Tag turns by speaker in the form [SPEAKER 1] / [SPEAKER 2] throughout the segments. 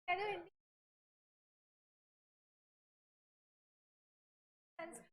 [SPEAKER 1] कह रहे हो हिंदी संस्कृत।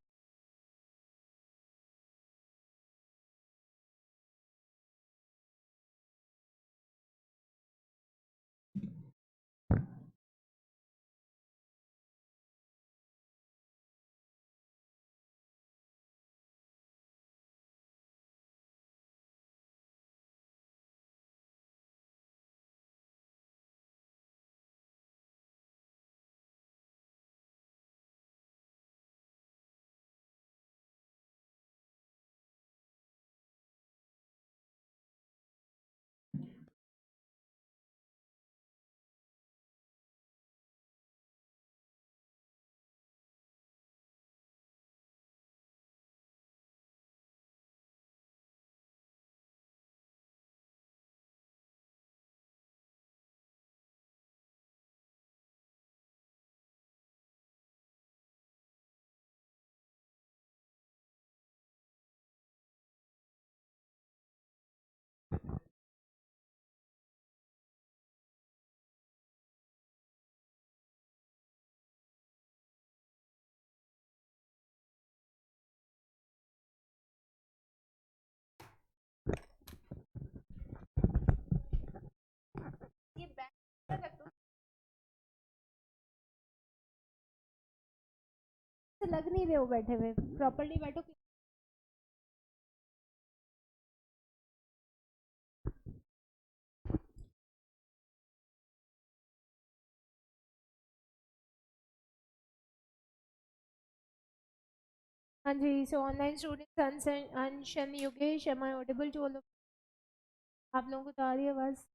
[SPEAKER 1] ये बैठ रख दो, लग नहीं रहे हो बैठे हुए, प्रॉपर्ली बैठो। हाँ जी, so online students Ansh and Yogesh, am I audible to all? आप लोगों को तो आ रही है आवाज?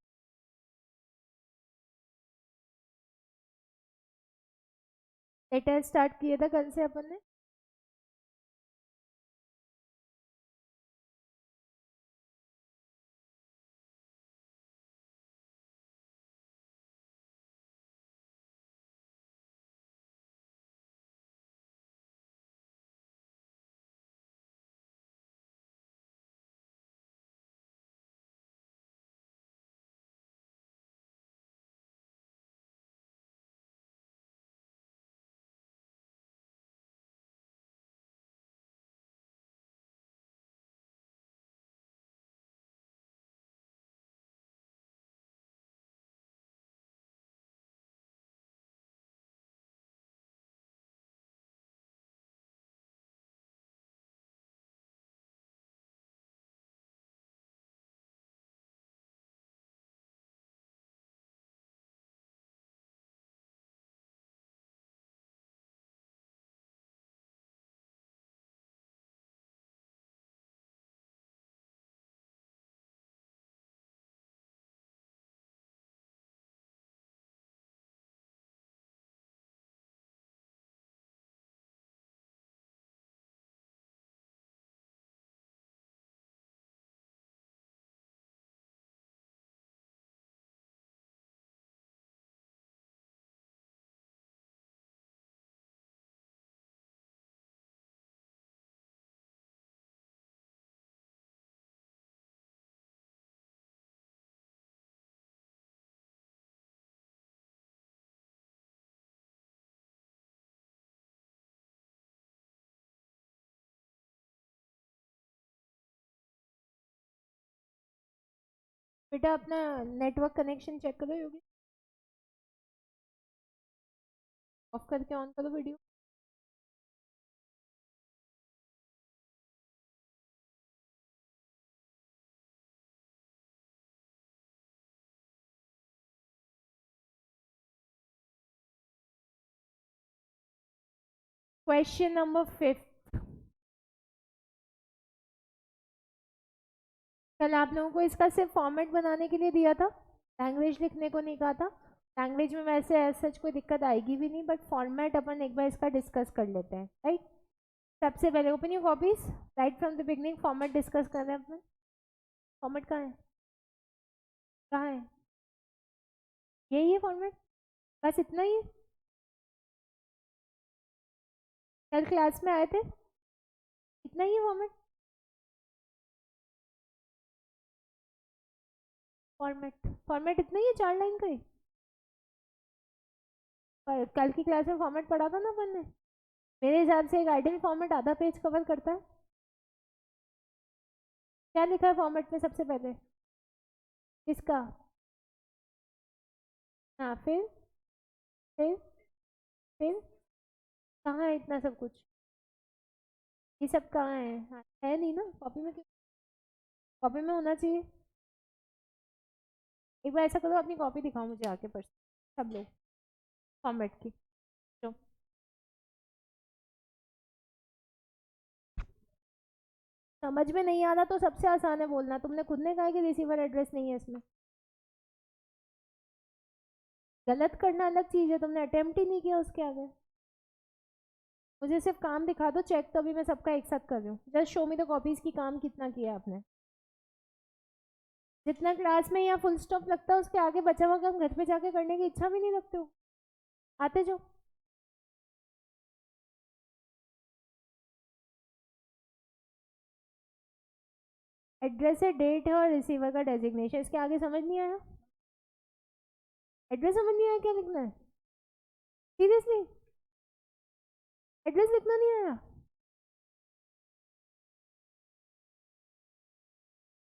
[SPEAKER 1] टेस्ट स्टार्ट किया था कल से अपन ने। बेटा अपना नेटवर्क कनेक्शन चेक करो योगी, ऑफ करके ऑन करो वीडियो। Question number 5। कल आप लोगों को इसका सिर्फ फॉर्मेट बनाने के लिए दिया था, लैंग्वेज लिखने को नहीं कहा था। लैंग्वेज में वैसे ऐसा कोई दिक्कत आएगी भी नहीं, बट फॉर्मेट अपन एक बार इसका डिस्कस कर लेते हैं, राइट? सबसे पहले open your copies, right from the beginning format discuss कर रहे हैं अपने। फॉर्मेट कहाँ है? कहाँ है? यही है फॉर्मेट, बस इतना ही है। कल क्लास में आए थे, इतना ही है फॉर्मेट। फॉर्मेट फॉर्मेट इतना ही है, 4 लाइन का ही। कल की क्लास में फॉर्मेट पढ़ा था ना अपन ने। मेरे हिसाब से एक आइडियल फॉर्मेट आधा पेज कवर करता है। क्या लिखा है फॉर्मेट में सबसे पहले? किसका? हाँ फिर फिर कहाँ है इतना सब कुछ? ये सब कहाँ है? हाँ, है नहीं ना कॉपी में। क्यों? कॉपी में होना चाहिए। एक बार ऐसा करो, अपनी कॉपी दिखाओ मुझे आके पर सब लोग फॉर्मेट की। जो समझ में नहीं आ रहा तो सबसे आसान है बोलना। तुमने खुद ने कहा कि रिसीवर एड्रेस नहीं है इसमें। गलत करना अलग चीज़ है, तुमने अटेम्प्ट ही नहीं किया उसके आगे। मुझे सिर्फ काम दिखा दो, चेक तो अभी मैं सबका एक साथ कर रही हूँ। Just show me the copies की काम कितना किया आपने। जितना क्लास में या फुल स्टॉप लगता है उसके आगे बचा हुआ काम घर पे जाके करने की इच्छा भी नहीं रखते हो। आते जो एड्रेस है, डेट है और रिसीवर का डेजिग्नेशन, इसके आगे समझ नहीं आया? एड्रेस समझ नहीं आया क्या लिखना है? सीरियसली एड्रेस लिखना नहीं आया?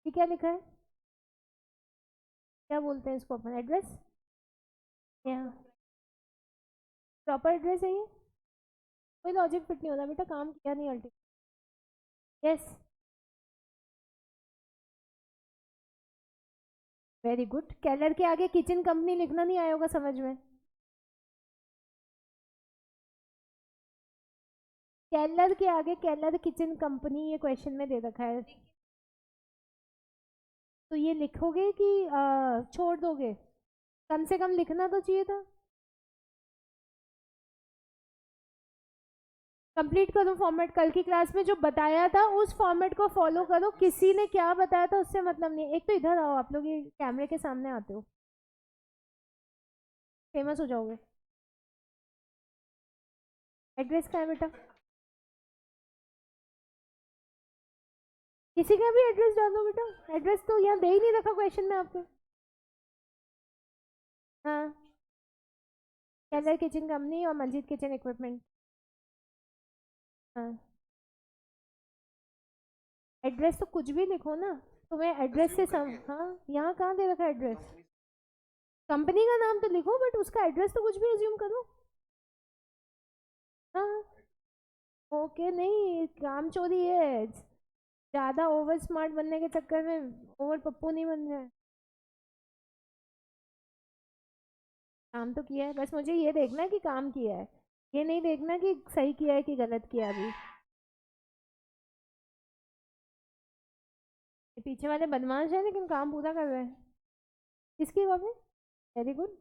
[SPEAKER 1] ये क्या लिखा है? क्या बोलते हैं इसको अपन? एड्रेस? क्या प्रॉपर एड्रेस है ये? कोई लॉजिक फिट नहीं होता बेटा, काम किया नहीं अल्टी। Yes very good. कैलर के आगे किचन कंपनी लिखना नहीं आया होगा समझ में? कैलर के आगे कैलर किचन कंपनी ये क्वेश्चन में दे रखा है। तो ये लिखोगे कि छोड़ दोगे? कम से कम लिखना तो चाहिए था। कंप्लीट करो फॉर्मेट। कल की क्लास में जो बताया था उस फॉर्मेट को फॉलो करो। किसी ने क्या बताया था उससे मतलब नहीं। एक तो इधर आओ, आप लोग ये कैमरे के सामने आते हो, फेमस हो जाओगे। एड्रेस का है बेटा? किसी का भी एड्रेस डाल दो बेटा। एड्रेस तो यहाँ दे ही नहीं रखा क्वेश्चन में आपके। हाँ कैलर किचन कंपनी और मंजीत किचन इक्विपमेंट। हाँ एड्रेस तो कुछ भी लिखो ना। तुम्हें एड्रेस से हाँ यहाँ कहाँ दे रखा एड्रेस? कंपनी का नाम तो लिखो बट उसका एड्रेस तो कुछ भी अज्यूम करो। हाँ ओके नहीं, काम चोरी है। ज्यादा ओवर स्मार्ट बनने के चक्कर में ओवर पप्पू नहीं बन जाए। काम तो किया है, बस मुझे ये देखना है कि काम किया है। ये नहीं देखना कि सही किया है कि गलत किया अभी। ये पीछे वाले बदमाश है लेकिन काम पूरा कर रहे हैं। किसकी कॉपी? Very good.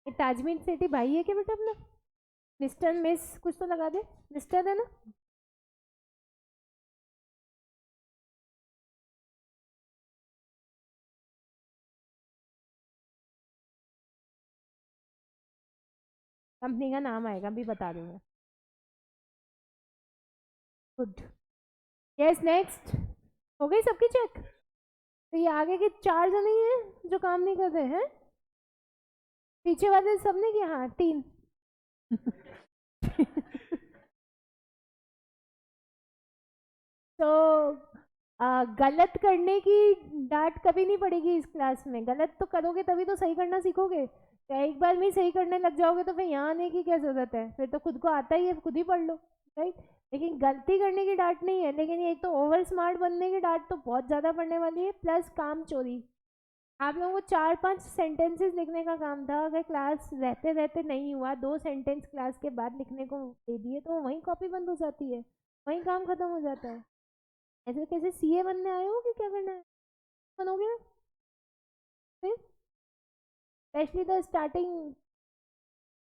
[SPEAKER 1] ये ताजमीर सेठी भाई है क्या बेटा अपना? मिस्टर मिस कुछ तो लगा दे। मिस्टर है ना? कंपनी का नाम आएगा अभी बता दूंगा। गुड। Yes next. हो गई सबकी चेक? तो ये आगे के 4 जने ही हैं जो काम नहीं कर रहे हैं। पीछे वाले सबने किया? हाँ 3। तो गलत करने की डांट कभी नहीं पड़ेगी इस क्लास में। गलत तो करोगे तभी तो सही करना सीखोगे। क्या एक बार में ही सही करने लग जाओगे तो फिर यहाँ आने की क्या जरूरत है? फिर तो खुद को आता ही है, खुद ही पढ़ लो। राइट। लेकिन गलती करने की डांट नहीं है। लेकिन एक तो ओवर स्मार्ट बनने की डांट तो बहुत ज्यादा पड़ने वाली है, प्लस काम चोरी। आप लोगों को 4-5 सेंटेंसेस लिखने का काम था। अगर क्लास रहते रहते नहीं हुआ, 2 सेंटेंस क्लास के बाद लिखने को दे दिए तो वहीं कॉपी बंद हो जाती है, वहीं काम खत्म हो जाता है। ऐसे कैसे सीए बनने आए हो कि क्या करना है? बनोगे ना फिर। Specially the starting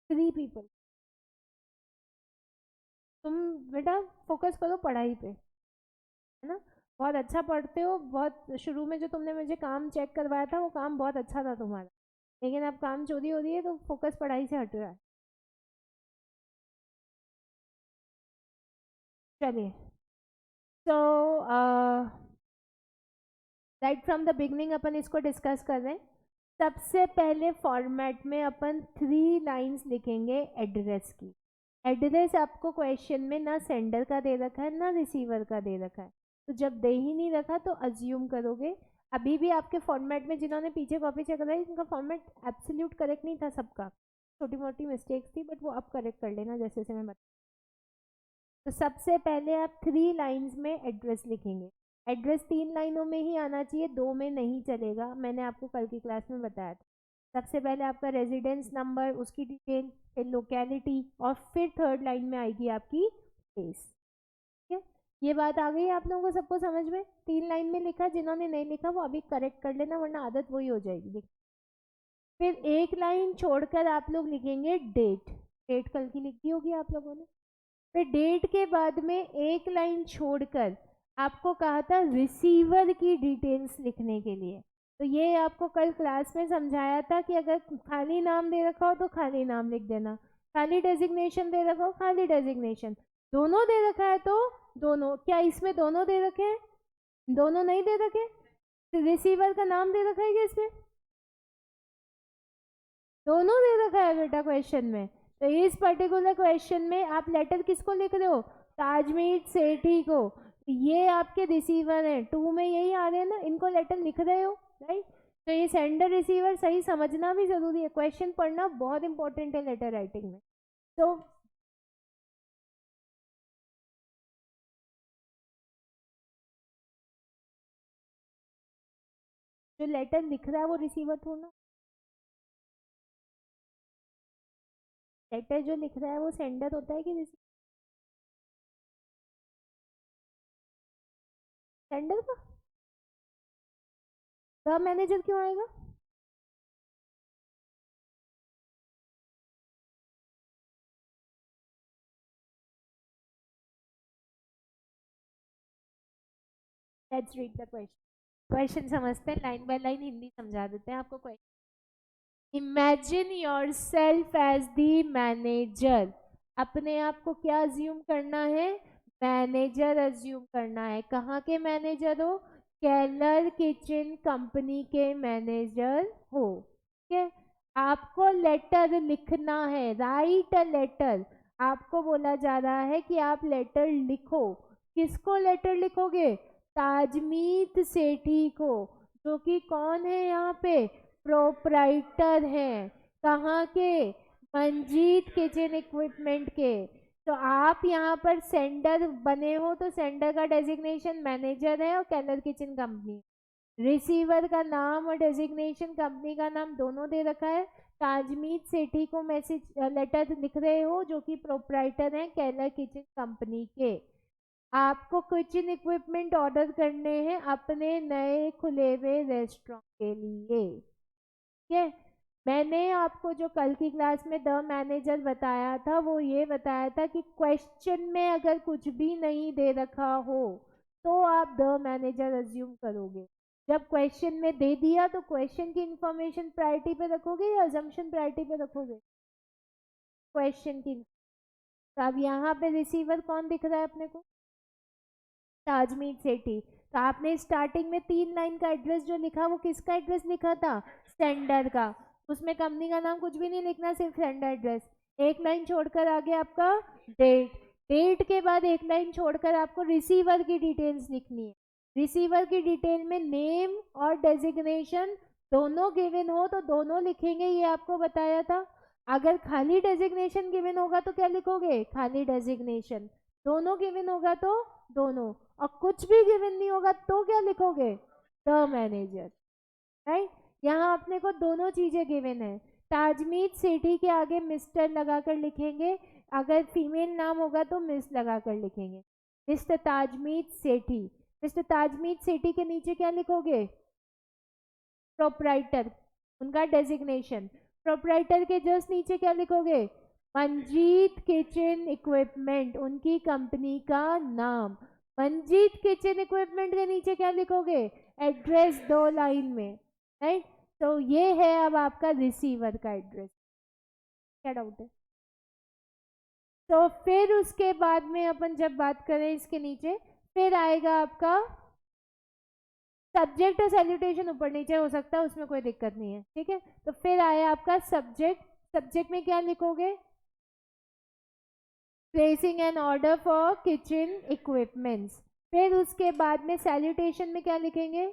[SPEAKER 1] 3 people. तुम बेटा फोकस करो पढ़ाई पे, है ना? बहुत अच्छा पढ़ते हो। बहुत शुरू में जो तुमने मुझे काम चेक करवाया था वो काम बहुत अच्छा था तुम्हारा। लेकिन अब काम चोरी हो रही है तो फोकस पढ़ाई से हट रहा है। चलिए। तो राइट फ्रॉम द बिगनिंग अपन इसको डिस्कस कर रहे हैं। सबसे पहले फॉर्मेट में अपन 3 लाइंस लिखेंगे एड्रेस की। एड्रेस आपको क्वेश्चन में ना सेंडर का दे रखा है ना रिसीवर का दे रखा है, तो जब दे ही नहीं रखा तो अज्यूम करोगे। अभी भी आपके फॉर्मेट में जिन्होंने पीछे कॉपी चेक कराई उनका फॉर्मेट एब्सोल्यूट करेक्ट नहीं था सबका, छोटी मोटी मिस्टेक्स थी, बट वो अब करेक्ट कर लेना जैसे जैसे मैं बता। तो सबसे पहले आप 3 लाइंस में एड्रेस लिखेंगे। एड्रेस 3 लाइनों में ही आना चाहिए, 2 में नहीं चलेगा, मैंने आपको कल की क्लास में बताया था। सबसे पहले आपका रेजिडेंस नंबर, उसकी डिटेल, फिर लोकेलिटी, और फिर थर्ड लाइन में आएगी आपकी प्लेस। ठीक है, ये बात आ गई आप लोगों को सबको समझ में? 3 लाइन में लिखा, जिन्होंने नहीं लिखा वो अभी करेक्ट कर लेना वरना आदत वही हो जाएगी। फिर एक लाइन छोड़कर आप लोग लिखेंगे डेट। डेट कल की लिख दी होगी आप लोगों ने। फिर डेट के बाद में एक लाइन छोड़कर आपको कहा था रिसीवर की डिटेल्स लिखने के लिए। तो ये आपको कल क्लास में समझाया था कि अगर खाली नाम दे रखा हो तो खाली नाम लिख देना, खाली डेजिग्नेशन दे रखा हो खाली डेजिग्नेशन, दोनों दे रखा है तो दोनों। क्या इसमें दोनों दे रखे हैं? दोनों नहीं दे रखे। तो रिसीवर का नाम दे रखा है क्या इसमें? दोनों दे रखा है बेटा क्वेश्चन में। तो इस पर्टिकुलर क्वेश्चन में आप लेटर किसको लिख रहे हो? ताजमीर सेठी को। ये आपके रिसीवर हैं, 2 में यही आ रहे हैं ना, इनको लेटर लिख रहे हो, राइट। तो ये सेंडर रिसीवर सही समझना भी जरूरी है, क्वेश्चन पढ़ना बहुत इंपॉर्टेंट है लेटर राइटिंग में। तो जो लेटर लिख रहा है वो रिसीवर थोड़ा, लेटर जो लिख रहा है वो सेंडर होता है कि रिसीवर? सेंडर का सब मैनेजर क्यों आएगा? Let's read the question. Question समझते हैं, लाइन बाय लाइन हिंदी समझा देते हैं आपको। Question, imagine yourself as the manager. अपने आप को क्या अज्यूम करना है? मैनेजर अज्यूम करना है। कहाँ के मैनेजर हो? केलर किचन कंपनी के मैनेजर हो। ठीक है, आपको लेटर लिखना है, राइट अ लेटर। आपको बोला जा रहा है कि आप लेटर लिखो। किसको लेटर लिखोगे? ताजमीत सेठी को, जो कि कौन है यहाँ पे? प्रोप्राइटर हैं। कहाँ के? मंजीत किचन इक्विपमेंट के। तो आप यहाँ पर सेंडर बने हो तो सेंडर का डेजिग्नेशन मैनेजर है और केलर किचन कंपनी। रिसीवर का नाम और डेजिग्नेशन कंपनी का नाम दोनों दे रखा है। ताजमीत सेठी को मैसेज लेटर लिख रहे हो जो कि प्रोप्राइटर हैं केलर किचन कंपनी के। आपको किचन इक्विपमेंट ऑर्डर करने हैं अपने नए खुले हुए रेस्टोरेंट के लिए। ठीक है, मैंने आपको जो कल की क्लास में द मैनेजर बताया था वो ये बताया था कि क्वेश्चन में अगर कुछ भी नहीं दे रखा हो तो आप द मैनेजर अज्यूम करोगे। जब क्वेश्चन में दे दिया तो क्वेश्चन की इंफॉर्मेशन प्रायोरिटी पे रखोगे या अजम्पशन प्रायोरिटी पे रखोगे? क्वेश्चन की। तो अब यहाँ पे रिसीवर कौन दिख रहा है अपने को? ताजमीत सेठी। तो आपने स्टार्टिंग में 3 लाइन का एड्रेस जो लिखा वो किसका एड्रेस लिखा था? सेंडर का। उसमें कंपनी का नाम कुछ भी नहीं लिखना, सिर्फ सेंडर एड्रेस। एक लाइन छोड़कर आगे आपका डेट। डेट के बाद एक लाइन छोड़कर आपको रिसीवर की डिटेल्स लिखनी है। रिसीवर की डिटेल में नेम और डेजिग्नेशन दोनों गिवन हो तो दोनों लिखेंगे, ये आपको बताया था। अगर खाली डेजिग्नेशन गिवन होगा तो क्या लिखोगे? खाली डेजिग्नेशन। दोनों गिवन होगा तो दोनों, और कुछ भी गिवन नहीं होगा तो क्या लिखोगे? The manager, right. यहाँ अपने को दोनों चीजें गिवन है। ताजमीत सेठी के आगे मिस्टर लगाकर लिखेंगे, अगर फीमेल नाम होगा तो मिस लगाकर लिखेंगे। मिस्टर ताजमीत सेठी। मिस्टर ताजमीत सेठी के नीचे क्या लिखोगे? प्रोप्राइटर, उनका डेजिग्नेशन। प्रोप्राइटर के जस्ट नीचे क्या लिखोगे? मंजीत किचन इक्विपमेंट, उनकी कंपनी का नाम। मंजीत किचन इक्विपमेंट के नीचे क्या लिखोगे? एड्रेस 2 लाइन में, राइट। तो ये है अब आपका रिसीवर का एड्रेस। क्या डाउट है? तो फिर उसके बाद में अपन जब बात करें इसके नीचे, फिर आएगा आपका सब्जेक्ट और सैल्यूटेशन ऊपर नीचे हो सकता है, उसमें कोई दिक्कत नहीं है, ठीक है। तो फिर आया आपका सब्जेक्ट, सब्जेक्ट में क्या लिखोगे? Placing an order for kitchen equipments. फिर उसके बाद में सैल्यूटेशन में क्या लिखेंगे?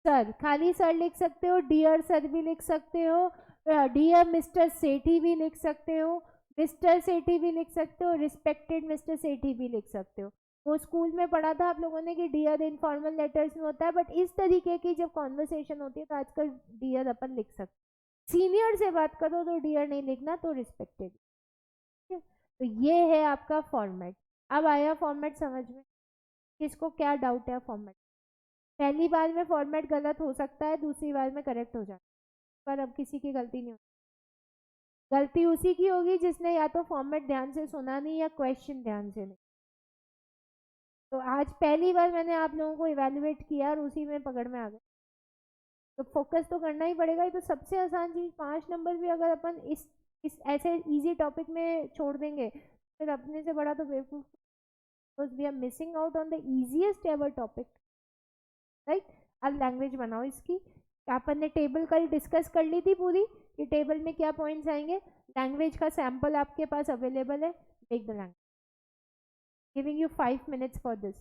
[SPEAKER 1] सर, खाली सर लिख सकते हो, डियर सर भी लिख सकते हो, डियर मिस्टर सेठी भी लिख सकते हो, मिस्टर सेठी भी लिख सकते हो, रिस्पेक्टेड मिस्टर सेठी भी लिख सकते हो। वो स्कूल में पढ़ा था आप लोगों ने कि डियर इनफॉर्मल लेटर्स में होता है, बट इस तरीके की जब कॉन्वर्सेशन होती है तो आजकल डियर अपन लिख सकते। सीनियर से बात करो तो डियर नहीं लिखना, तो रिस्पेक्टेड। तो ये है आपका फॉर्मेट। अब आया फॉर्मेट समझ में? किसको क्या डाउट है फॉर्मेट? पहली बार में फॉर्मेट गलत हो सकता है, दूसरी बार में करेक्ट हो जाता है, पर अब किसी की गलती नहीं होती। गलती उसी की होगी जिसने या तो फॉर्मेट ध्यान से सुना नहीं या क्वेश्चन ध्यान से नहीं। तो आज पहली बार मैंने आप लोगों को इवेल्युएट किया और उसी में पकड़ में आ गए, तो फोकस तो करना ही पड़ेगा। ये तो सबसे आसान चीज, 5 नंबर भी अगर अपन इस ऐसे इजी टॉपिक में छोड़ देंगे, फिर अपने से बड़ा तो बेवकूफ, because we are missing out on the easiest ever topic, right. अब लैंग्वेज बनाओ इसकी। अपन ने टेबल कल डिस्कस कर ली थी पूरी, कि टेबल में क्या पॉइंट्स आएंगे। लैंग्वेज का सैंपल आपके पास अवेलेबल है, make the language, giving you 5 minutes for this.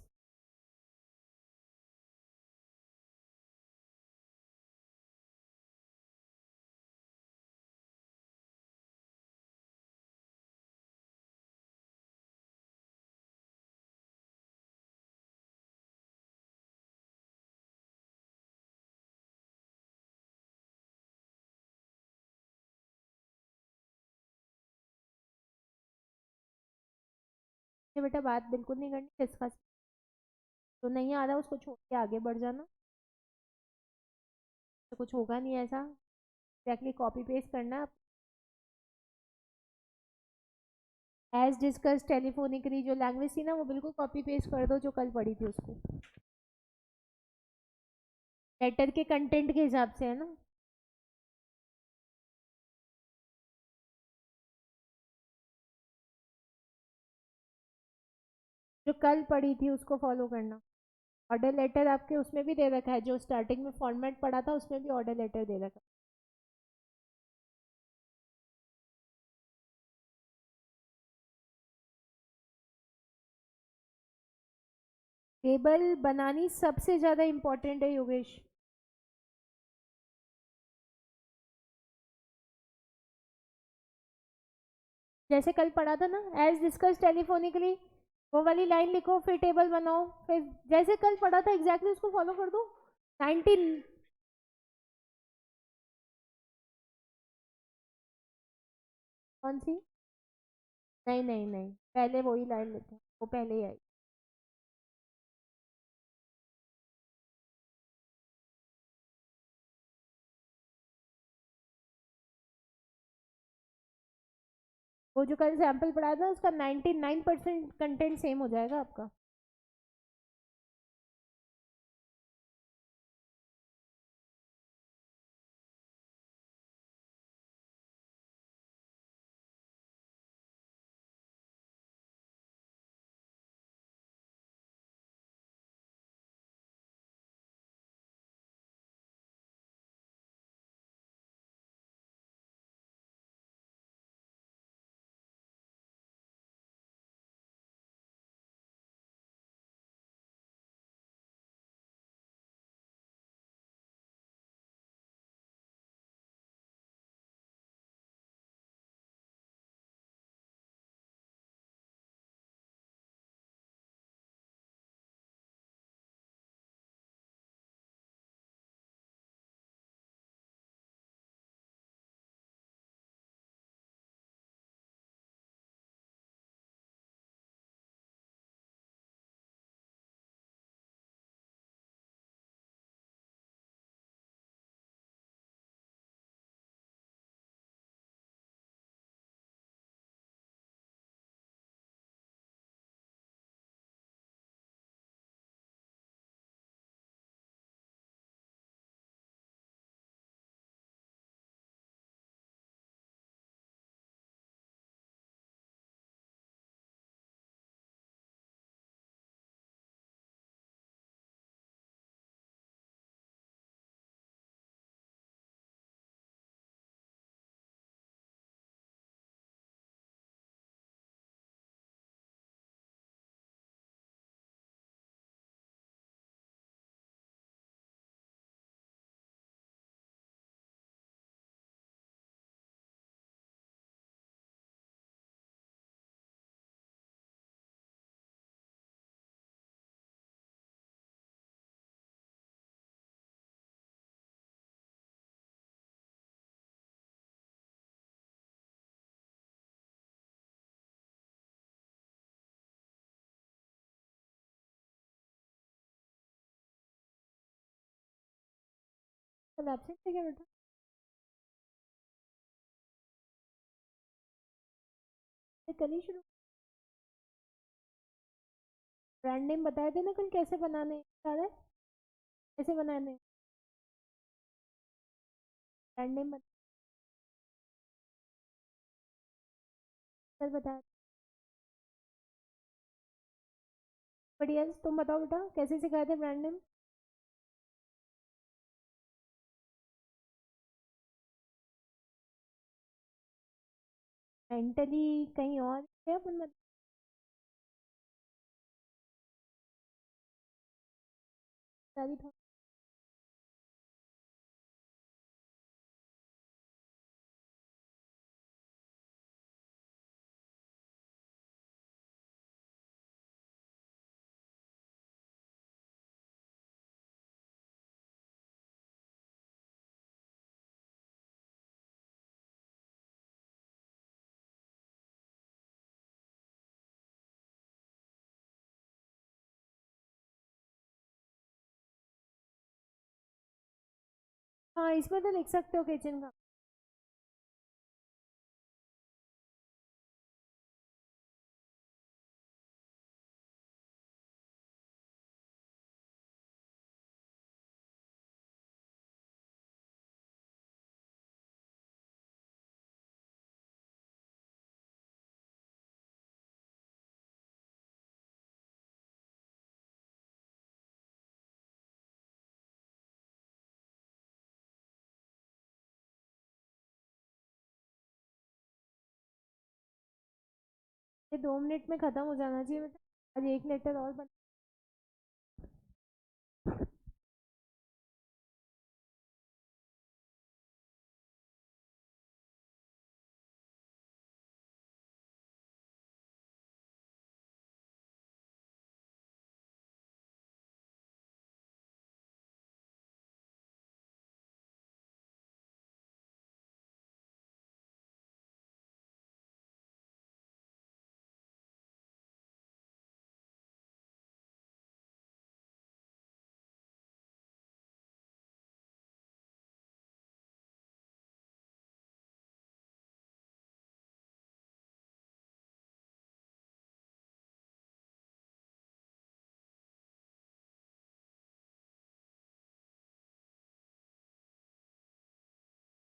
[SPEAKER 1] बेटा बात बिल्कुल नहीं करनी, डिस्कस। तो नहीं आ रहा उसको छोड़ के आगे बढ़ जाना, तो कुछ होगा नहीं ऐसा, एग्जैक्टली कॉपी पेस्ट करना। एज डिस्कस टेलीफोनिकली जो लैंग्वेज थी ना, वो बिल्कुल कॉपी पेस्ट कर दो जो कल पढ़ी थी उसको, लेटर के कंटेंट के हिसाब से, है ना। जो कल पढ़ी थी उसको फॉलो करना। ऑर्डर लेटर आपके उसमें भी दे रखा है, जो स्टार्टिंग में फॉर्मेट पढ़ा था उसमें भी ऑर्डर लेटर दे रखा है। टेबल बनानी सबसे ज्यादा इंपॉर्टेंट है योगेश। जैसे कल पढ़ा था ना, एज डिस्कस टेलीफोनिकली, वो वाली लाइन लिखो, फिर टेबल बनाओ, फिर जैसे कल पढ़ा था एग्जैक्टली उसको फॉलो कर दो। 19। कौन सी? नहीं नहीं नहीं, पहले वही लाइन लिखो, वो पहले ही आई। वो जो कल सैंपल पढ़ा था उसका 99% कंटेंट सेम हो जाएगा आपका। कल एब्सेंट थे क्या बेटा? ये कल ही शुरू। ब्रांड नेम बताए थे ना कल कैसे बनाने हैं, याद है? कैसे बनाने हैं ब्रांड नेम? कल बताया। बढ़िया, तुम बताओ बेटा कैसे सिखाए थे ब्रांड नेम? मेंटली कहीं और है अपन मतलब। सारी थोड़ा हाँ, इसमें तो लिख सकते हो किचन का। ये 2 मिनट में खत्म हो जाना चाहिए बेटा, आज एक लेटर और bun.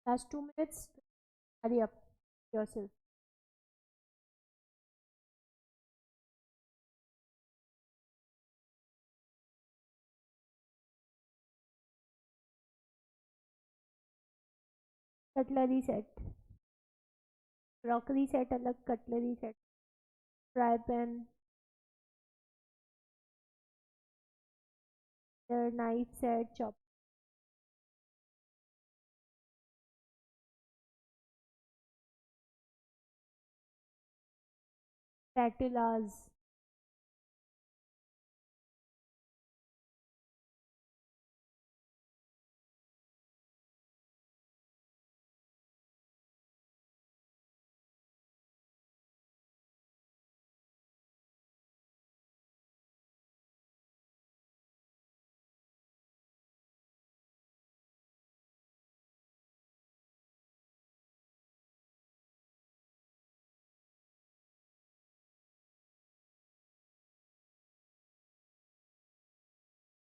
[SPEAKER 1] Last 2 minutes, hurry up yourself. Cutlery set, crockery set अलग, cutlery set, fry pan, knife set, chop, spatulas,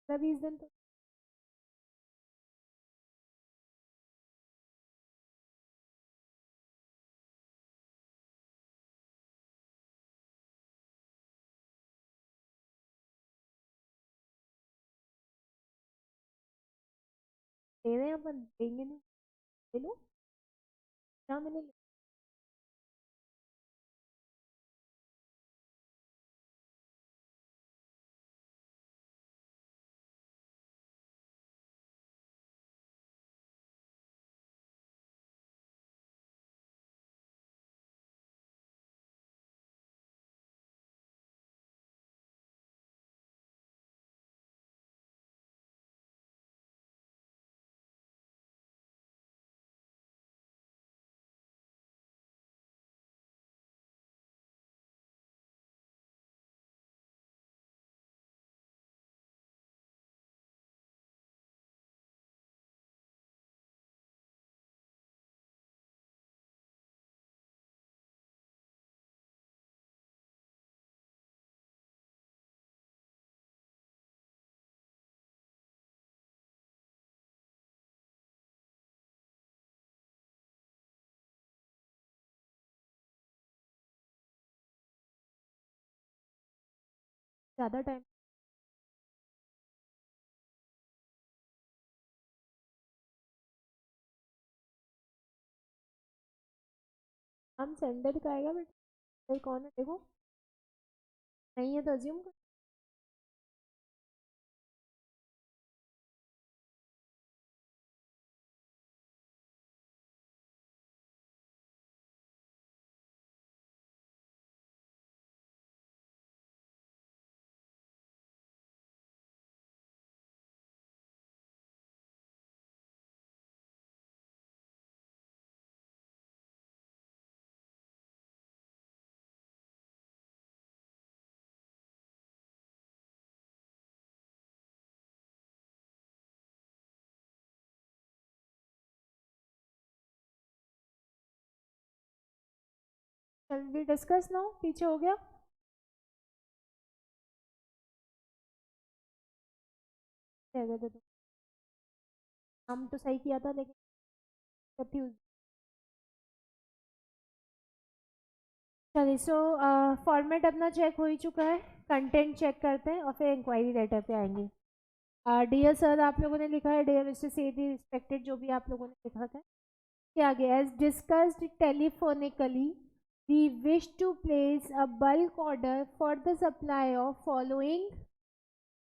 [SPEAKER 1] मतलब 20 दिन तो दे रहे हैं अपन, देंगे नहीं? ले लो, क्या मैंने। ज़्यादा टाइम हम संडे तक आएगा बट फिर कौन है देखो, नहीं है तो अज्यूम कर। चल वी डिस्कस नाउ, पीछे हो गया। रह गए थे तो हम तो सही किया था लेकिन कंफ्यूज। चलिए सो फॉर्मेट अपना चेक हो ही चुका है, कंटेंट चेक करते हैं और फिर इंक्वायरी लेटर पे आएंगे। डियर सर आप लोगों ने लिखा है, डियर मिस्टर सेठी रिस्पेक्टेड, जो भी आप लोगों ने लिखा था क्या आगे, as discussed telephonically we wish to place a bulk order for the supply of following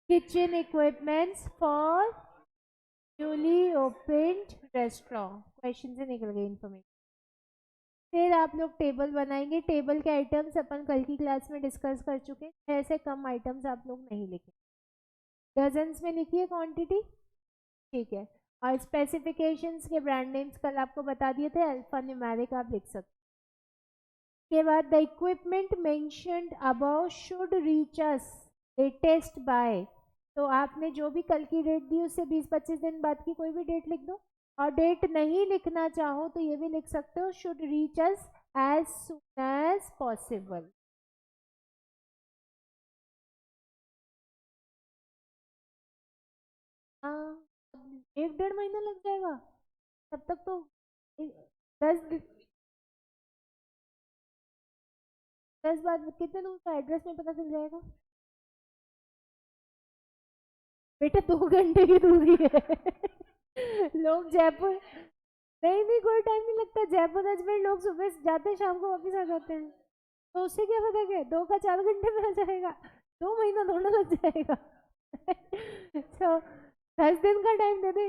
[SPEAKER 1] kitchen equipments for newly opened restaurant. Question से निकल गई इन्फॉर्मेशन। फिर आप लोग टेबल बनाएंगे, टेबल के आइटम्स अपन कल की क्लास में डिस्कस कर चुके हैं, 6 से कम आइटम्स आप लोग नहीं लिखे, डजन्स में लिखिए क्वांटिटी, ठीक है। और स्पेसिफिकेशंस के ब्रांड नेम्स कल आपको बता दिए थे, अल्फा न्यूमेरिक आप लिख सकते। के बाद the equipment mentioned above should reach us latest by, तो आपने जो भी कल की डेट दी उससे 20-25 दिन बाद की कोई भी डेट लिख दो, और डेट नहीं लिखना चाहो तो ये भी लिख सकते हो, should reach us as soon as possible. हाँ, 1-1.5 महीना लग जाएगा तब तक तो 10 10 बाद कितने दूर का एड्रेस में पता चल जाएगा। बेटा 2 घंटे की दूरी है लोग जयपुर, नहीं नहीं कोई टाइम नहीं लगता, जयपुर अजमेर लोग सुबह जाते हैं शाम को वापस आ जाते हैं, तो उससे क्या फर्क है, 2 का 4 घंटे में आ जाएगा, 2 महीना दोनों लग जाएगा तो 10 दिन का टाइम दे दे,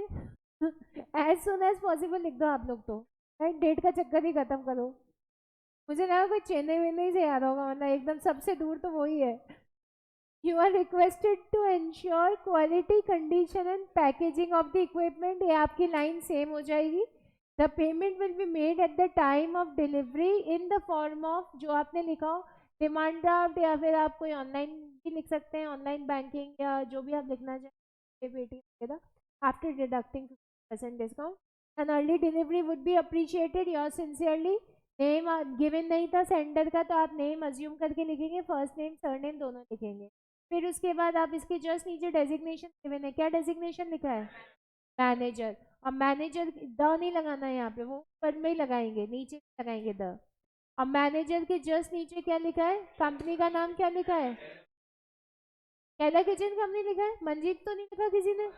[SPEAKER 1] एज सुन एज पॉसिबल लिख दो आप लोग तो, राइट, डेट का चक्कर ही खत्म करो। मुझे लगा कोई चेन्नई वेन्नई से याद होगा, वरना एकदम सबसे दूर तो वही है। You are requested to ensure quality, condition and packaging of the equipment, ये आपकी लाइन सेम हो जाएगी। The payment will be made at the time of delivery in the form of, जो आपने लिखा हो डिमांड ड्राफ्ट, या फिर आप कोई ऑनलाइन भी लिख सकते हैं, ऑनलाइन बैंकिंग या जो भी आप लिखना चाहें, पेटीएम वगैरह, after deducting 50% discount, and early delivery would be appreciated your sincerely. Name given नहीं था सेंडर का, तो आप नेम अज्यूम करके लिखेंगे, फर्स्ट नेम सर नेम दोनों लिखेंगे। फिर उसके बाद आप इसके जस्ट नीचे डेजिग्नेशन गिवन है, क्या डेजिग्नेशन लिखा है, मैनेजर, और मैनेजर द नहीं लगाना है यहाँ पे, वो ऊपर में ही लगाएंगे, नीचे लगाएंगे द, और मैनेजर के जस्ट नीचे क्या लिखा है, कंपनी का नाम क्या लिखा है, कैला किचन कंपनी लिखा है, मंजीत तो नहीं लिखा किसी ने।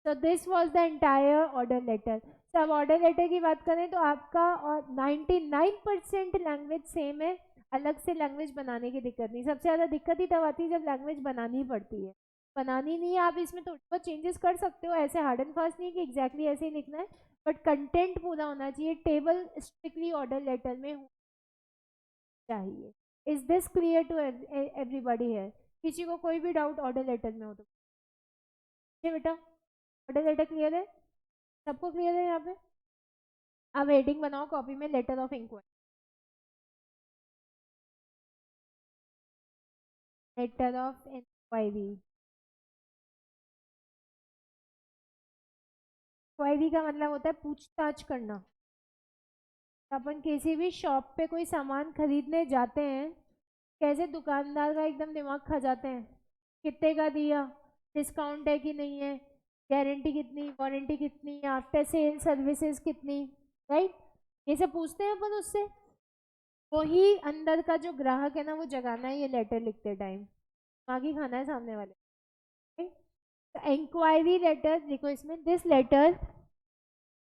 [SPEAKER 1] तो this was the entire order letter. सब ऑर्डर लेटर की बात करें तो आपका और 99% लैंग्वेज सेम है, अलग से लैंग्वेज बनाने की दिक्कत नहीं, सबसे ज़्यादा दिक्कत ही तब आती है जब लैंग्वेज बनानी पड़ती है, बनानी नहीं है आप इसमें थोड़ी बहुत चेंजेस कर सकते हो, ऐसे हार्ड एंड फास्ट नहीं कि एग्जैक्टली ऐसे ही लिखना है, बट कंटेंट पूरा होना चाहिए, टेबल स्ट्रिक्टली ऑर्डर लेटर में होना चाहिए। Is this clear to everybody है, किसी को कोई भी डाउट ऑर्डर लेटर में हो तो बेटा, ऑर्डर लेटर क्लियर है, सबको क्लियर है यहाँ पे। अब हेडिंग बनाओ कॉपी में, letter of inquiry, letter of inquiry. Query का मतलब होता है पूछताछ करना। अपन किसी भी शॉप पे कोई सामान खरीदने जाते हैं, कैसे दुकानदार का एकदम दिमाग खा जाते हैं, कितने का दिया, डिस्काउंट है कि नहीं है, गारंटी कितनी, वारंटी कितनी, आफ्टर सेल सर्विसेज कितनी, राइट, ये सब पूछते हैं अपन उससे। वही अंदर का जो ग्राहक है ना वो जगाना है ये लेटर लिखते टाइम, आगे खाना है सामने वाले। तो इंक्वायरी लेटर लिखो इसमें, this letter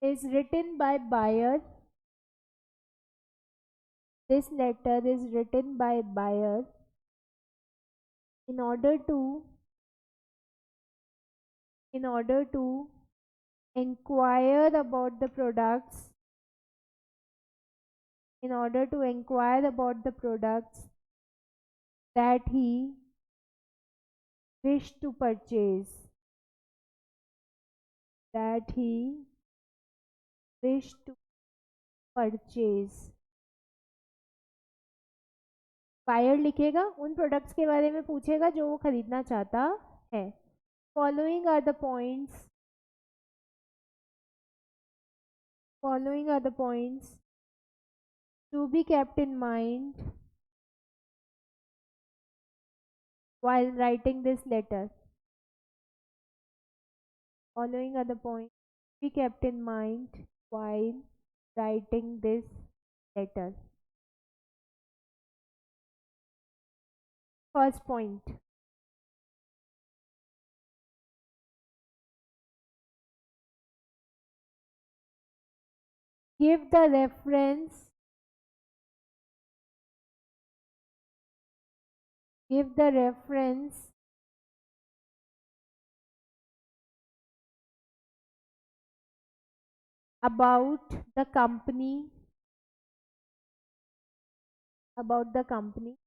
[SPEAKER 1] is written by buyer, this letter is written by buyer in order to inquire about the products, in order to inquire about the products that he wished to purchase, that he wished to purchase। Buyer लिखेगा, उन products के बारे में पूछेगा जो वो खरीदना चाहता है। Following are the points, following are the points to be kept in mind while writing this letter. Following are the points to be kept in mind while writing this letter. First point, give the reference, give the reference about the company, about the company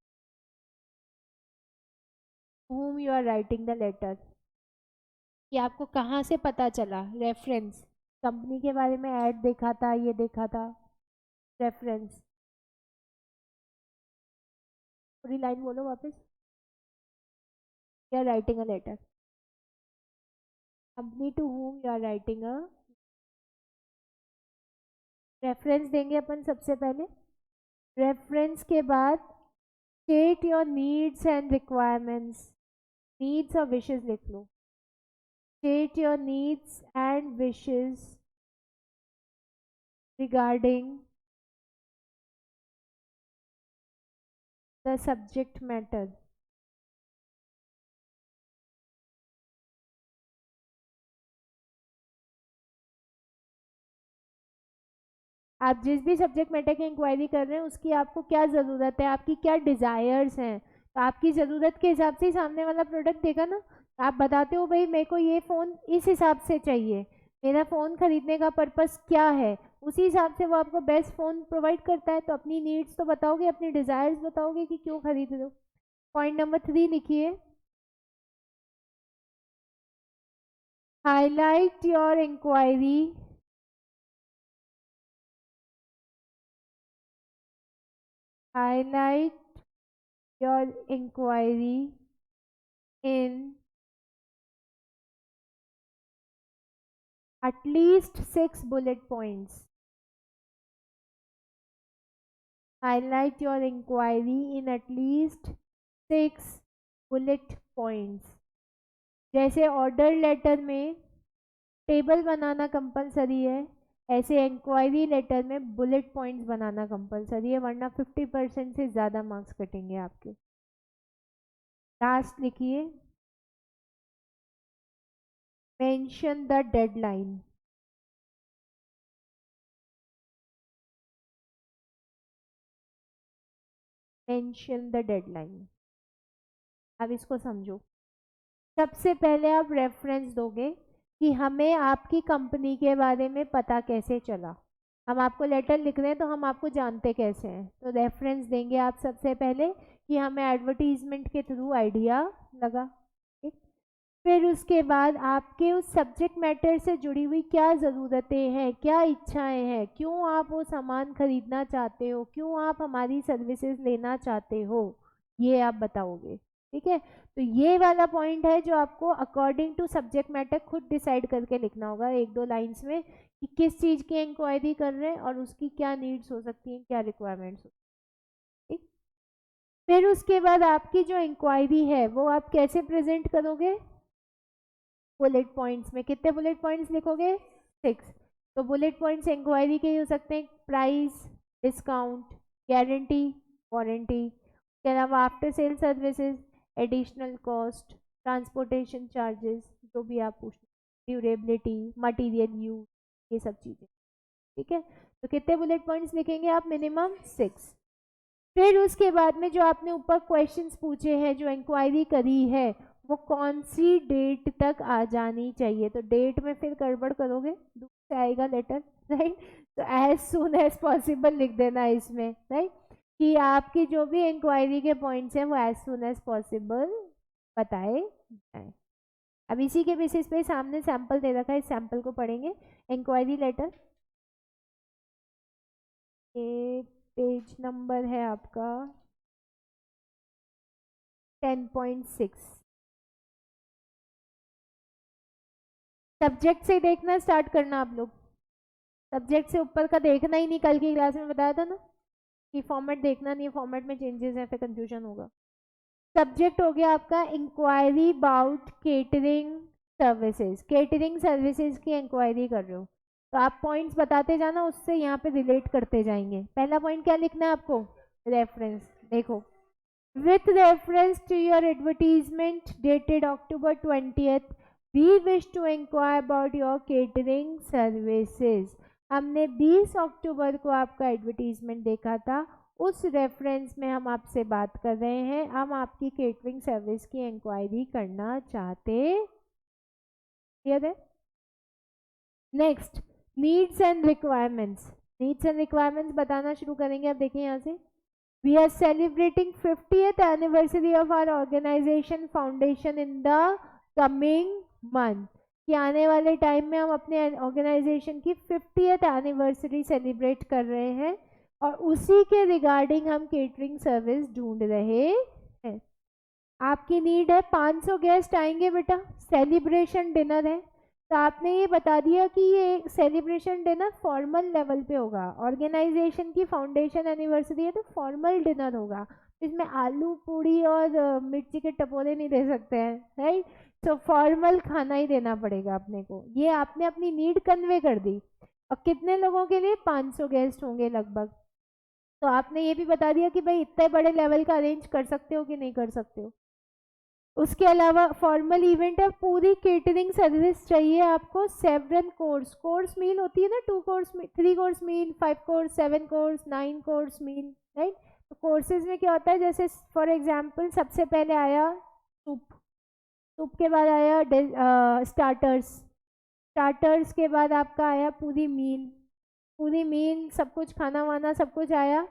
[SPEAKER 1] to whom you are writing the letter। कि आपको कहाँ से पता चला, reference, company के बारे में add देखा था, ये देखा था, रेफरेंस। पूरी लाइन बोलो वापस, you are writing a letter, company to whom you are writing a, reference देंगे अपन सबसे पहले। रेफरेंस के बाद state your needs and requirements, needs और विशेस लिख लो। State your needs and wishes regarding the subject matter। आप जिस भी सब्जेक्ट मैटर की इंक्वायरी कर रहे हैं उसकी आपको क्या ज़रूरत है, आपकी क्या डिज़ायर्स हैं, तो आपकी ज़रूरत के हिसाब से ही सामने वाला प्रोडक्ट देगा ना। आप बताते हो भाई मेरे को ये फ़ोन इस हिसाब से चाहिए, मेरा फ़ोन ख़रीदने का पर्पस क्या है, उसी हिसाब से वो आपको बेस्ट फ़ोन प्रोवाइड करता है। तो अपनी नीड्स तो बताओगे, अपनी डिज़ायर्स बताओगे कि क्यों खरीद रहे हो। पॉइंट नंबर 3 लिखिए, highlight your inquiry, highlight your inquiry in at least 6 bullet points। Highlight your inquiry in at least 6 bullet points। जैसे ऑर्डर लेटर में टेबल बनाना कंपलसरी है, ऐसे इंक्वायरी लेटर में बुलेट पॉइंट्स बनाना कंपलसरी है, वरना 50% से ज़्यादा मार्क्स कटेंगे आपके। लास्ट लिखिए, mention the deadline. Mention the deadline. अब इसको समझो, सबसे पहले आप रेफरेंस दोगे कि हमें आपकी कंपनी के बारे में पता कैसे चला। हम आपको लेटर लिख रहे हैं तो हम आपको जानते कैसे हैं, तो रेफरेंस देंगे आप सबसे पहले कि हमें एडवर्टीजमेंट के थ्रू आइडिया लगा। ठीक, फिर उसके बाद आपके उस सब्जेक्ट मैटर से जुड़ी हुई क्या ज़रूरतें हैं, क्या इच्छाएं हैं, क्यों आप वो सामान खरीदना चाहते हो, क्यों आप हमारी सर्विसेज लेना चाहते हो, ये आप बताओगे। ठीक है, तो ये वाला पॉइंट है जो आपको अकॉर्डिंग टू सब्जेक्ट मैटर खुद डिसाइड करके लिखना होगा 1-2 लाइन्स में कि किस चीज़ की इंक्वायरी कर रहे हैं और उसकी क्या नीड्स हो सकती हैं, क्या रिक्वायरमेंट्स हो। ठीक, फिर उसके बाद आपकी जो इंक्वायरी है वो आप कैसे प्रेजेंट करोगे, बुलेट पॉइंट्स में। कितने बुलेट पॉइंट्स लिखोगे, 6। तो बुलेट पॉइंट्स इंक्वायरी के ही हो सकते हैं, प्राइस, डिस्काउंट, गारंटी, वारंटी, इसके अलावा after sale services, additional cost, transportation charges, जो भी आप पूछ, ड्यूरेबिलिटी, मटेरियल यूज, ये सब चीज़ें। ठीक है, तो कितने बुलेट पॉइंट्स लिखेंगे आप? मिनिमम 6। फिर उसके बाद में जो आपने ऊपर क्वेश्चंस पूछे हैं, जो इंक्वायरी करी है, वो कौन सी डेट तक आ जानी चाहिए? तो डेट में फिर गड़बड़ करोगे, दुख से आएगा लेटर, राइट? तो एज सुन एज पॉसिबल लिख देना इसमें, राइट? कि आपकी जो भी इंक्वायरी के पॉइंट्स हैं वो एज सुन एज पॉसिबल बताए जाए। अब इसी के बेसिस पे सामने सैंपल दे रखा है, इस सैंपल को पढ़ेंगे। इंक्वायरी लेटर, ये पेज नंबर है आपका 10.6। सब्जेक्ट से देखना स्टार्ट करना आप लोग, सब्जेक्ट से ऊपर का देखना ही नहीं। कल की क्लास में बताया था ना कि फॉर्मेट देखना नहीं है, फॉर्मेट में चेंजेस हैं, फिर कंफ्यूजन होगा। सब्जेक्ट हो गया आपका inquiry about catering services, catering services की इंक्वायरी कर रहे हो, तो आप पॉइंट्स बताते जाना, उससे यहाँ पे रिलेट करते जाएंगे। पहला पॉइंट क्या लिखना है आपको? रेफरेंस। देखो, with reference to your advertisement dated October 20th, we wish to inquire about your catering services। हमने 20 अक्टूबर को आपका एडवर्टीजमेंट देखा था, उस रेफरेंस में हम आपसे बात कर रहे हैं, हम आपकी केटरिंग सर्विस की इंक्वायरी करना चाहते। क्लियर है? Next, needs and requirements. Needs and requirements बताना शुरू करेंगे। अब देखिए यहाँ से, we are celebrating 50th anniversary of our organization foundation in the coming month। कि आने वाले टाइम में हम अपने ऑर्गेनाइजेशन की 50th एनिवर्सरी सेलिब्रेट कर रहे हैं, और उसी के रिगार्डिंग हम केटरिंग सर्विस ढूंढ रहे हैं। आपकी नीड है 500 गेस्ट आएंगे बेटा, सेलिब्रेशन डिनर है, तो आपने ये बता दिया कि ये सेलिब्रेशन डिनर फॉर्मल लेवल पे होगा। ऑर्गेनाइजेशन की फाउंडेशन एनिवर्सरी है तो फॉर्मल डिनर होगा, इसमें आलू पूड़ी और मिर्ची के टपोरे नहीं दे सकते हैं, राइट? तो फॉर्मल खाना ही देना पड़ेगा अपने को। ये आपने अपनी नीड कन्वे कर दी। और कितने लोगों के लिए? 500 गेस्ट होंगे लगभग। तो आपने ये भी बता दिया कि भाई इतने बड़े लेवल का अरेंज कर सकते हो कि नहीं कर सकते हो। उसके अलावा फॉर्मल इवेंट है, पूरी केटरिंग सर्विस चाहिए आपको। सेवरल कोर्स, कोर्स मील होती है ना, 2 course, 3 course meal, 5 course, 7 course, 9 course meal, right? तो कोर्सेज में क्या होता है, जैसे फॉर एग्जांपल सबसे पहले आया सूप, सूप के बाद आया स्टार्टर्स, स्टार्टर्स के बाद आपका आया पूरी मील, पूरी मील सब कुछ खाना वाना सब कुछ आया।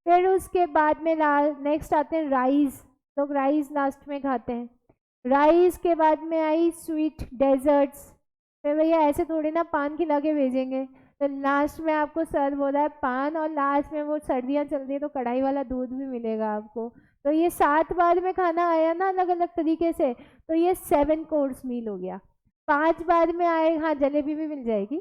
[SPEAKER 1] फिर उसके बाद में नेक्स्ट आते हैं राइस, लोग राइस लास्ट में खाते हैं। राइस के बाद में आई स्वीट डेजर्ट्स। फिर भैया ऐसे थोड़ी ना पान खिला के भेजेंगे, तो लास्ट में आपको सर्व हो रहा है पान, और लास्ट में वो सर्दियाँ चल रही है तो कढ़ाई वाला दूध भी मिलेगा आपको। तो ये 7 बार में खाना आया ना अलग अलग तरीके से, तो ये 7 कोर्स मील हो गया। 5 बार में आए, हाँ जलेबी भी मिल जाएगी।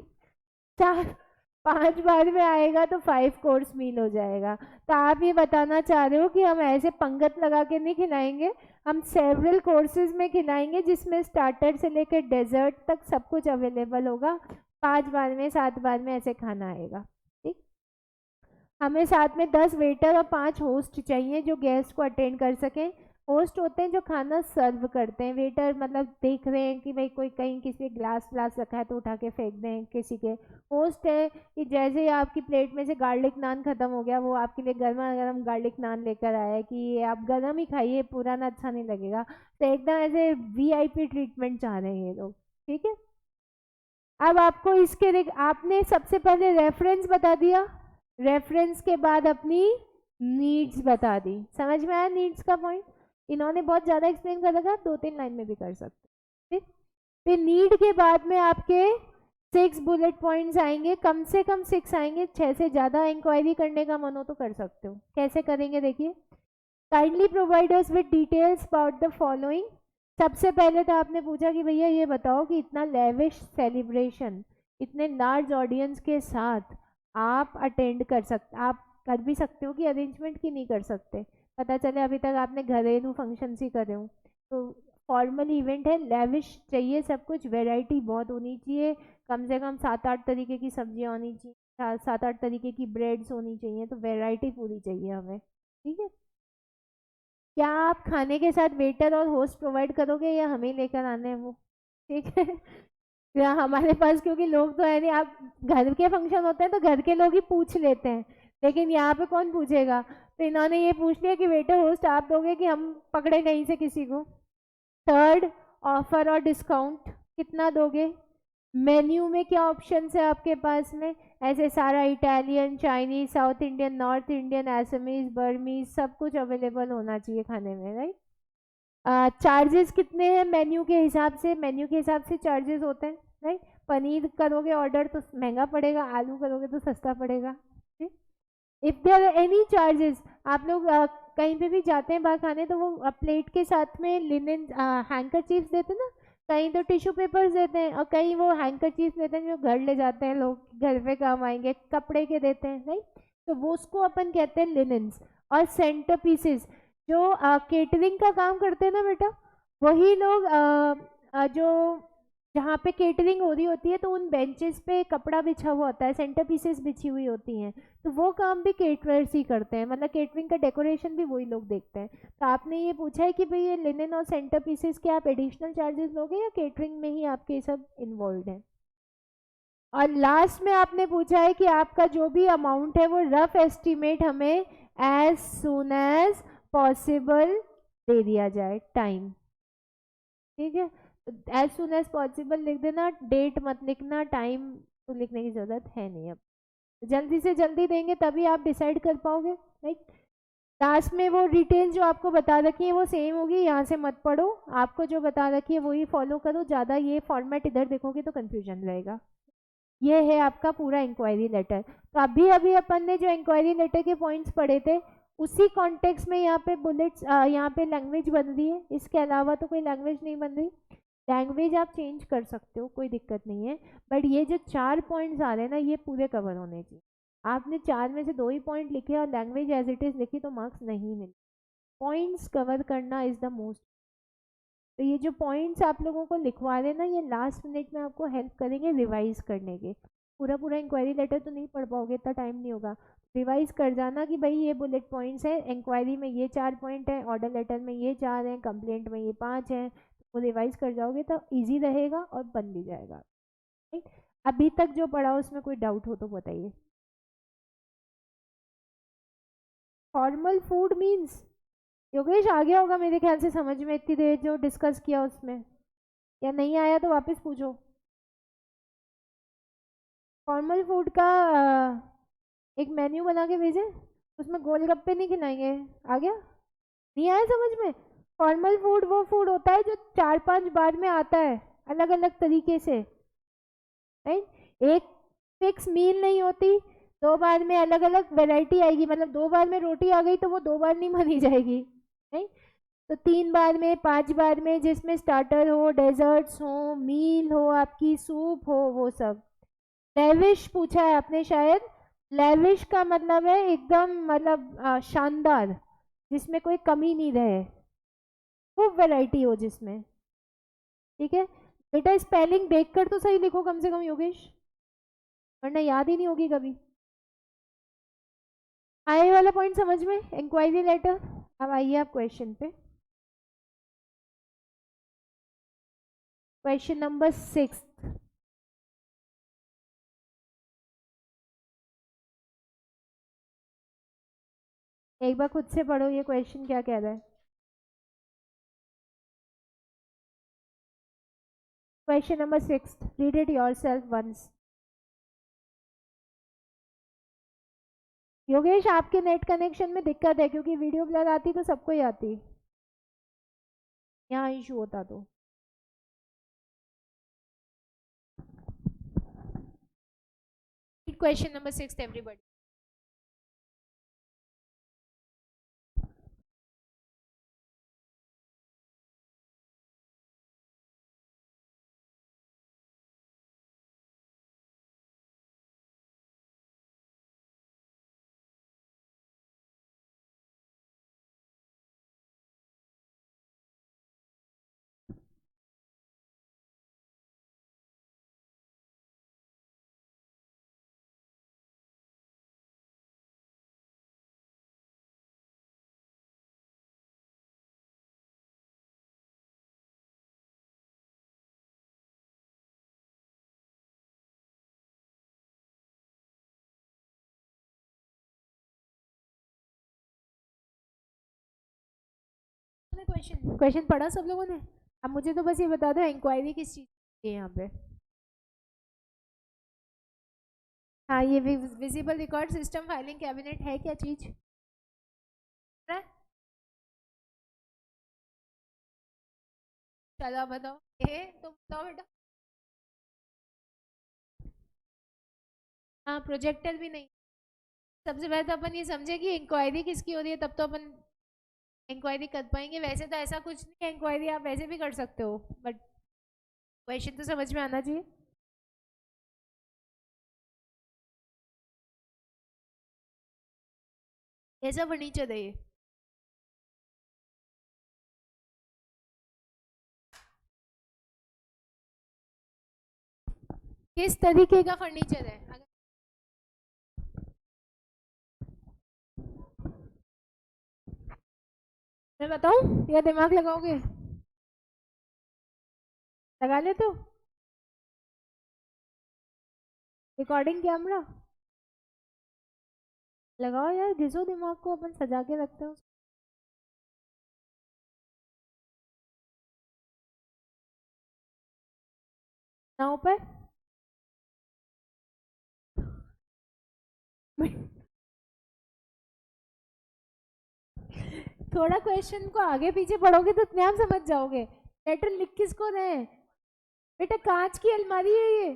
[SPEAKER 1] 5 बार में आएगा तो 5 कोर्स मील हो जाएगा। तो आप ये बताना चाह रहे हो कि हम ऐसे पंगत लगा के नहीं खिलाएंगे, हम सेवरल कोर्सेज में खिलाएंगे, जिसमें स्टार्टर से लेकर डेजर्ट तक सब कुछ अवेलेबल होगा। 5 बार में 7 बार में ऐसे खाना आएगा। ठीक, हमें साथ में 10 वेटर और 5 होस्ट चाहिए जो गेस्ट को अटेंड कर सकें। होस्ट होते हैं जो खाना सर्व करते हैं, वेटर मतलब देख रहे हैं कि भाई कोई कहीं किसी ग्लास व्लास रखा है तो उठा के फेंक दें किसी के। होस्ट है कि जैसे ही आपकी प्लेट में से गार्लिक नान खत्म हो गया, वो आपके लिए गर्मा गर्म गार्लिक नान लेकर आया है कि ये आप गर्म ही खाइए, पुराना अच्छा नहीं लगेगा। तो एकदम ऐसे वीआईपी ट्रीटमेंट चाह रहे हैं ये लोग। ठीक है, अब आपको इसके आपने सबसे पहले रेफरेंस बता दिया, रेफरेंस के बाद अपनी नीड्स बता दी। समझ में आया नीड्स का पॉइंट? इन्होंने बहुत ज़्यादा एक्सप्लेन कर रखा, 2-3 लाइन में भी कर सकते। ठीक, फिर नीड के बाद में आपके 6 बुलेट पॉइंट्स आएंगे, कम से कम 6 आएंगे, 6 से ज़्यादा इंक्वायरी करने का मन हो तो कर सकते हो। कैसे करेंगे देखिए, kindly provide us with details about the following. सबसे पहले तो आपने पूछा कि भैया ये बताओ कि इतना लेविश सेलिब्रेशन इतने लार्ज ऑडियंस के साथ आप अटेंड कर सकते, आप कर भी सकते हो कि अरेंजमेंट की नहीं कर सकते? पता चले अभी तक आपने घरेलू फंक्शन ही करे हो। तो फॉर्मल इवेंट है, लेविश चाहिए सब कुछ, वैरायटी बहुत होनी चाहिए, कम से कम 7-8 तरीके की सब्जियां होनी चाहिए, सात आठ तरीके की ब्रेड्स होनी चाहिए, तो वैरायटी पूरी चाहिए हमें, ठीक है। क्या आप खाने के साथ वेटर और होस्ट प्रोवाइड करोगे या हमें लेकर आने हैं वो, ठीक है। या हमारे पास क्योंकि लोग तो है नहीं, आप घर के फंक्शन होते हैं तो घर के लोग ही पूछ लेते हैं, लेकिन यहाँ पे कौन पूछेगा, तो इन्होंने ये पूछ लिया कि वेटर होस्ट आप दोगे कि हम पकड़े कहीं से किसी को। थर्ड, ऑफर और डिस्काउंट कितना दोगे। मेन्यू में क्या ऑप्शंस है आपके पास में, ऐसे सारा Italian, Chinese, south Indian, north Indian, Assamese, Burmese, सब कुछ अवेलेबल होना चाहिए खाने में, राइट। चार्जेस कितने हैं मेन्यू के हिसाब से, मेन्यू के हिसाब से चार्जेस होते हैं, राइट। पनीर करोगे ऑर्डर तो महंगा पड़ेगा, आलू करोगे तो सस्ता पड़ेगा, ठीक। If there are any charges, आप लोग कहीं पे भी जाते हैं बाहर खाने तो वो प्लेट के साथ में लिनन हैंकरचीफ्स देते हैं ना, कहीं तो टिश्यू पेपर्स देते हैं और कहीं वो हैंकरचीफ्स देते हैं जो घर ले जाते हैं लोग, घर पे काम आएंगे, कपड़े के देते हैं, राइट। तो वो उसको अपन कहते हैं लिनन्स। और सेंटर पीसेस, जो केटरिंग का काम करते हैं ना बेटा, वही लोग जो जहाँ पे केटरिंग हो रही होती है तो उन बेंचेस पे कपड़ा बिछा हुआ होता है, सेंटर पीसेस बिछी हुई होती हैं, तो वो काम भी केटरर्स ही करते हैं, मतलब केटरिंग का डेकोरेशन भी वही लोग देखते हैं। तो आपने ये पूछा है कि भाई ये लिनन और सेंटर पीसेस के आप एडिशनल चार्जेस लोगे या केटरिंग में ही आपके ये सब इन्वॉल्व है। और लास्ट में आपने पूछा है कि आपका जो भी अमाउंट है वो रफ एस्टिमेट हमें एज सुन एज पॉसिबल दे दिया जाए, टाइम, ठीक है। एज सुन एज पॉसिबल लिख देना, डेट मत लिखना, टाइम तो लिखने की जरूरत है नहीं अब। जल्दी से जल्दी देंगे तभी आप डिसाइड कर पाओगे, राइट। लास्ट में वो डिटेल जो आपको बता रखी है वो सेम होगी, यहाँ से मत पढ़ो, आपको जो बता रखी है वही फॉलो करो, ज़्यादा ये फॉर्मेट इधर देखोगे तो कंफ्यूजन रहेगा। ये है आपका पूरा इंक्वायरी लेटर। तो अभी अभी अपन ने जो इंक्वायरी लेटर के पॉइंट्स पढ़े थे उसी कॉन्टेक्स्ट में यहाँ पे बुलेट्स, यहाँ पे लैंग्वेज बन रही है, इसके अलावा तो कोई लैंग्वेज नहीं बन रही। लैंग्वेज आप चेंज कर सकते हो, कोई दिक्कत नहीं है, बट ये जो 4 पॉइंट्स आ रहे हैं ना ये पूरे कवर होने चाहिए। आपने 4 में से 2 ही पॉइंट लिखे और लैंग्वेज एज इट इज़ लिखी तो मार्क्स नहीं मिले। पॉइंट्स कवर करना इज़ द मोस्ट। तो ये जो पॉइंट्स आप लोगों को लिखवा रहे हैं ना ये लास्ट मिनट में आपको हेल्प करेंगे रिवाइज करने के। पूरा पूरा इंक्वायरी लेटर तो नहीं पढ़ पाओगे, इतना टाइम नहीं होगा। रिवाइज कर जाना कि भाई ये बुलेट पॉइंट्स है, इंक्वायरी में ये 4 पॉइंट है, ऑर्डर लेटर में ये 4 हैं, कंप्लेंट में ये 5 हैं, वो रिवाइज कर जाओगे तो ईजी रहेगा और बन भी जाएगा, ठीक। अभी तक जो पढ़ा उसमें कोई डाउट हो तो बताइए। फॉर्मल फूड मीन्स, योगेश आ गया होगा मेरे ख्याल से समझ में इतनी देर जो डिस्कस किया उसमें, या नहीं आया तो वापस पूछो। फॉर्मल फूड का एक मेन्यू बना के भेजे, उसमें गोलगप्पे नहीं खिलाएंगे, आ गया, नहीं आया समझ में। फॉर्मल फूड वो फूड होता है जो 4-5 बार में आता है अलग अलग तरीके से, राइट। एक फिक्स मील नहीं होती, 2 बार में अलग अलग वैरायटी आएगी, मतलब 2 बार में रोटी आ गई तो वो 2 बार नहीं बनी जाएगी, राइट। तो 3 बार में, 5 बार में, जिसमें स्टार्टर हो, डेजर्ट्स हो, मील हो, आपकी सूप हो, वो सब। लेविश पूछा है आपने शायद, लेविश का मतलब है एकदम, मतलब शानदार, जिसमें कोई कमी नहीं रहे, खूब वैरायटी हो जिसमें, ठीक है। बेटा स्पेलिंग देखकर तो सही लिखो कम से कम योगेश, वरना याद ही नहीं होगी कभी। आए वाला पॉइंट समझ में, इंक्वायरी लेटर। अब आइए आप क्वेश्चन पे, क्वेश्चन नंबर 6। एक बार खुद से पढ़ो ये क्वेश्चन क्या कह रहा है। Question number 6, read it yourself once. Yogesh आपके नेट कनेक्शन में दिक्कत है क्योंकि वीडियो ब्लर आती तो सबको ही आती, यहाँ इशू होता तो। Question number 6 everybody. ने क्वेश्चन क्वेश्चन पढ़ा सब लोगों ने? अब मुझे तो बस ये बता दो इंक्वायरी किस चीज़ की है यहाँ पे? हाँ, ये visible record system filing cabinet है क्या चीज? चलो बताओ, ये तो बताओ बेटा। हाँ, प्रोजेक्टर भी नहीं। सबसे पहले तो अपन ये समझे कि इंक्वायरी किसकी हो रही है, तब तो अपन इंक्वायरी कर पाएंगे। वैसे तो ऐसा कुछ नहीं है, इंक्वायरी आप वैसे भी कर सकते हो, बट क्वेश्चन तो समझ में आना चाहिए। कैसा फर्नीचर है ये? किस तरीके का फर्नीचर है? मैं बताऊं या दिमाग लगाओगे? लगा ले तो। रिकॉर्डिंग कैमरा लगाओ यार, घिसो दिमाग को, अपन सजा के रखते हैं नाव पर। थोड़ा क्वेश्चन को आगे पीछे पढ़ोगे तो अपने आप समझ जाओगे। लेटर लिख किसको रहे हैं बेटा? कांच की अलमारी है ये,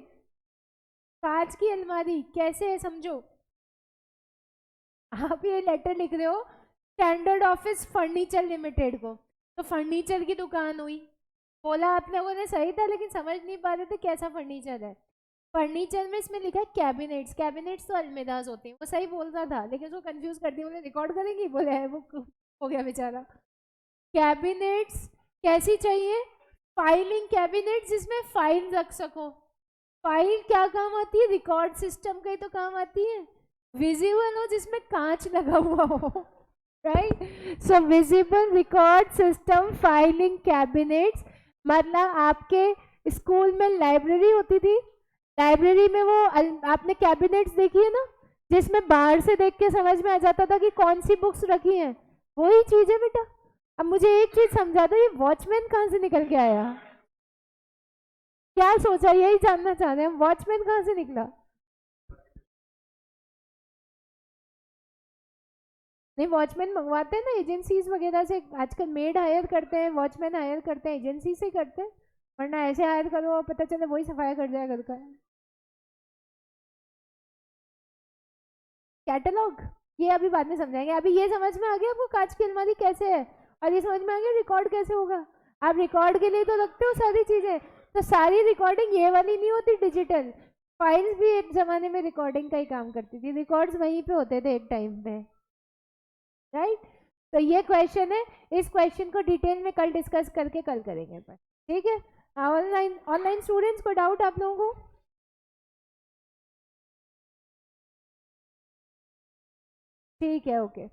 [SPEAKER 1] कांच की अलमारी कैसे है समझो। आप ये लेटर लिख रहे हो स्टैंडर्ड ऑफिस फर्नीचर लिमिटेड को, तो फर्नीचर की दुकान हुई। बोला आप लोगों ने सही था, लेकिन समझ नहीं पा रहे थे कैसा फर्नीचर है। फर्नीचर में इसमें लिखा है कैबिनेट्स। कैबिनेट्स तो अलमीराज होते हैं। वो सही बोल रहा था, लेकिन उसको कंफ्यूज कर दिया। बोले रिकॉर्ड करेंगी, बोले है वो हो गया बेचारा। कैबिनेट्स कैसी चाहिए? फाइलिंग कैबिनेट जिसमें फाइल रख सको। फाइल क्या काम आती है? रिकॉर्ड सिस्टम का ही तो काम आती है। विजिबल हो जिसमें कांच लगा हुआ हो, राइट? सो visible record system filing cabinets, मतलब आपके स्कूल में लाइब्रेरी होती थी। लाइब्रेरी में वो आपने कैबिनेट्स देखी है ना, जिसमें बाहर से देख के समझ में आ जाता था कि कौन सी बुक्स रखी हैं। वही चीज है बेटा। अब मुझे एक चीज समझा दो, ये वॉचमैन कहाँ से निकल के आया? क्या सोचा, यही जानना चाह रहे हैं, वॉचमैन कहाँ से निकला? नहीं, वॉचमैन मंगवाते हैं ना एजेंसीज वगैरह से। आजकल मेड हायर करते हैं, वॉचमैन हायर करते हैं, एजेंसी से करते हैं। वरना ऐसे हायर करो, पता चले वही सफाई कर जाए घर का। कैटलॉग ये अभी बाद में समझाएंगे। अभी ये समझ में आ गया आपको कांच की अलमारी कैसे है, और ये समझ में आ गया रिकॉर्ड कैसे होगा। आप रिकॉर्ड के लिए तो रखते हो सारी चीजें, तो सारी रिकॉर्डिंग ये वाली नहीं होती डिजिटल। फाइल्स भी एक जमाने में रिकॉर्डिंग का ही काम करती थी, रिकॉर्ड्स वहीं पे होते थे एक टाइम पे, राइट? तो ये क्वेश्चन है, इस क्वेश्चन को डिटेल में कल डिस्कस करके कल करेंगे अपन, ठीक है? ऑनलाइन ऑनलाइन स्टूडेंट्स को डाउट आप लोगों को? ठीक है, ओके।